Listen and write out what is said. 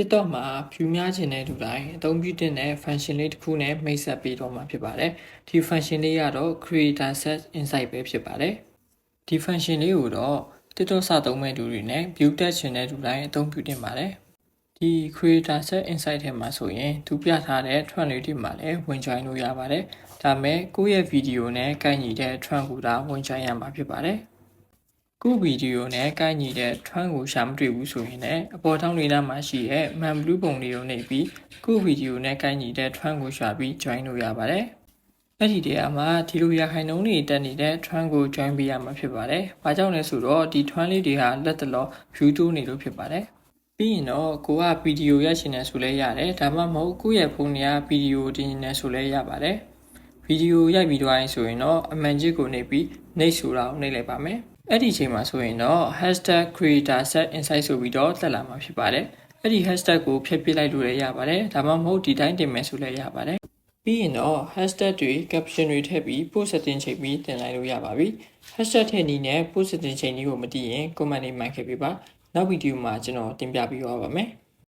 TikTok မှာ view များချင်တဲ့လူတိုင်းအသုံးပြုတဲ့ function လေးတစ်ခုနဲ့မိတ်ဆက်ပေးတော့မှာဖြစ်ပါတယ်။ဒီ function လေးကတော့ creator set insight ပဲဖြစ်ပါတယ်။ဒီ function လေးကိုတော့ TikTok စသုံးမဲ့လူတွေနဲ့ view တက်ချင်တဲ့လူတိုင်းအသုံးပြုတင်ပါတယ်။ဒီ creator set insight ထဲမှာဆိုရင်သူပြထားတဲ့ trend လေးတွေမှာလည်းဝင် join လို့ရပါတယ်။ဒါပေမဲ့ကိုယ့်ရဲ့ video နဲ့ကိုက်ညီတဲ့ trend ကိုသာဝင် join ရမှာဖြစ်ပါတယ်။ကိုဗီဒီယိုနဲ့ကိုက်ညီတဲ့ trend ကိုရှာမတွေ့ဘူးဆိုရင်လည်းအပေါ်ထောင်းလေးနားမှာရှိတဲ့ man blue ပုံလေးကိုနှိပ်ပြီးကိုဗီဒီယိုနဲ့ကိုက်ညီတဲ့ trend ကိုရှာပြီး join လို့ရပါတယ်။အဲ့ဒီတည်းမှာဒီလိုရခိုင်နှုန်းတွေတက်နေတဲ့ trend ကို join ပေးရမှာဖြစ်ပါတယ်။ဘာကြောင့်လဲဆိုတော့ဒီ trend လေးတွေဟာလက်တလော view တိုးနေလို့ဖြစ်ပါတယ်။ပြီးရင်တော့ကိုကဗီဒီယိုရိုက်ချင်တယ်ဆိုလဲရတယ်။ဒါမှမဟုတ်ကိုယ့်ရဲ့ဖုန်းထဲကဗီဒီယိုတင်နေတယ်ဆိုလဲရပါတယ်။ဗီဒီယိုရိုက်ပြီးသွားရင်ဆိုရင်တော့အမှန်ကြီးကိုနှိပ်ပြီးနှိပ်ဆိုတာကိုနှိပ်လိုက်ပါမယ်။အဲ့ဒီအချိန်မှာဆိုရင်တော့ #creator_set_insight ဆိုပြီးတော့တက်လာမှာဖြစ်ပါတယ်။အဲ့ဒီ hashtag ကိုဖျက်ပစ်လိုက်လို့လည်းရပါတယ်။ဒါမှမဟုတ်ဒီတိုင်းတင်မယ်ဆိုလည်းရပါတယ်။ပြီးရင်တော့ hashtag တွေ caption တွေထည့်ပြီး post setting ချိန်ပြီးတင်လိုက်လို့ရပါပြီ။ hashtag ထည့်နည်းနဲ့ post setting ချိန်ကြီးကိုမသိရင် comment လေးမှန်ခဲ့ပေးပါ။နောက်ဗီဒီယိုမှာကျွန်တော်တင်ပြပေးသွားပါမယ်။